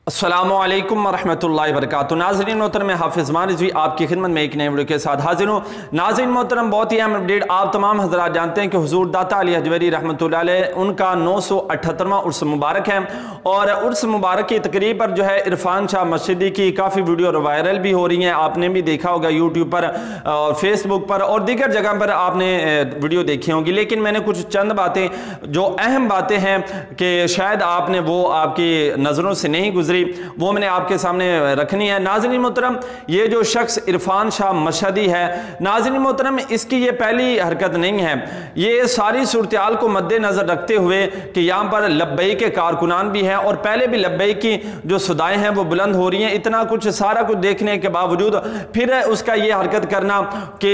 अस्सलामुअलैकुम वरहमतुल्लाहि वबरकातुहू। नाज़रीन मोहतरम, मैं हाफिज़ आर रिज़वी आपकी खिदमत में एक नए वीडियो के साथ हाजिर हूँ। नाज़रीन मोहतरम, बहुत ही अहम अपडेट। आप तमाम हज़रात जानते हैं कि हुज़ूर दाता अली हजवरी रहमतुल्लाह अलैह उनका 978वां उर्स मुबारक है और उर्स मुबारक की तकरीब पर जो है इरफान शाह मशहदी की काफ़ी वीडियो वायरल भी हो रही हैं। आपने भी देखा होगा यूट्यूब पर और फेसबुक पर और दीगर जगह पर आपने वीडियो देखी होंगी। लेकिन मैंने कुछ चंद बातें जो अहम बातें हैं कि शायद आपने वो आपकी नज़रों से नहीं गुजरी, वो मैंने आपके सामने रखनी है। नाज़रीन मोहतरम, ये जो शख्स इरफान शाह मशहदी है, नाज़रीन मोहतरम, इसकी ये पहली हरकत नहीं है। ये सारी सूरत-ए-हाल को मद्देनजर रखते हुए कि यहाँ पर लब्बई के कारकुनान भी हैं और पहले भी लब्बई की जो सदाएं हैं वो बुलंद हो रही हैं, इतना कुछ सारा कुछ देखने के बावजूद फिर उसका ये हरकत करना कि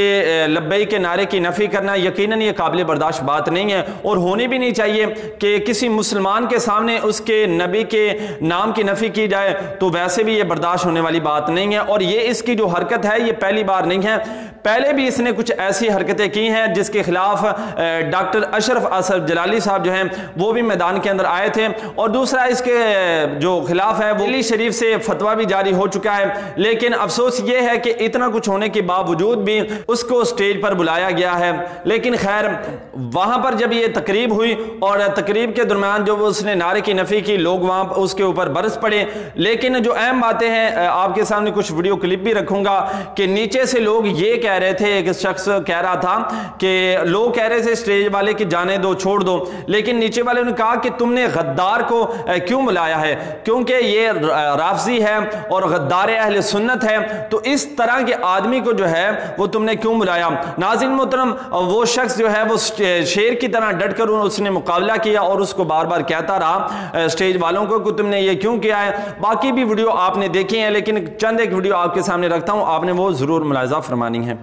लब्बई के नारे की नफ़ी करना, यकीनन ये काबिल बर्दाश्त बात नहीं है और होनी भी नहीं चाहिए कि किसी मुसलमान के सामने उसके नबी के नाम की नफ़ी की जाए, तो वैसे भी ये बर्दाश्त होने वाली बात नहीं है। और ये इसकी जो हरकत है ये पहली बार नहीं है, पहले भी इसने कुछ ऐसी हरकतें की हैं जिसके खिलाफ डॉक्टर अशरफ असद जलाली साहब जो हैं वो भी मैदान के अंदर आए थे। और दूसरा, इसके जो खिलाफ है वो दिल्ली शरीफ से फतवा भी जारी हो चुका है। लेकिन अफसोस ये है कि इतना कुछ होने के बावजूद भी उसको स्टेज पर बुलाया गया है। लेकिन खैर, वहां पर जब ये तकरीब हुई और तकरीब के दरमियान जो उसने नारे की नफ़ी की, लोग वहां उसके ऊपर बरस पड़े। लेकिन जो अहम बातें हैं, आपके सामने कुछ वीडियो क्लिप भी रखूंगा कि नीचे से लोग ये कह रहे थे, एक शख्स कह रहा था कि लोग कह रहे थे स्टेज वाले कि जाने दो, छोड़ दो, लेकिन नीचे वाले ने कहा कि तुमने गद्दार को क्यों बुलाया है, क्योंकि ये राफजी है और गद्दार अहले सुन्नत है, तो इस तरह के आदमी को जो है वो तुमने क्यों बुलाया। नाज़रीन मोहतरम, वो शख्स जो है वो शेर की तरह डट कर उसने मुकाबला किया और उसको बार बार कहता रहा स्टेज वालों को कि तुमने ये क्यों किया है। बाकी भी वीडियो आपने देखी है, लेकिन चंद एक वीडियो आपके सामने रखता हूं, आपने वो जरूर मुलाहिजा फरमानी है।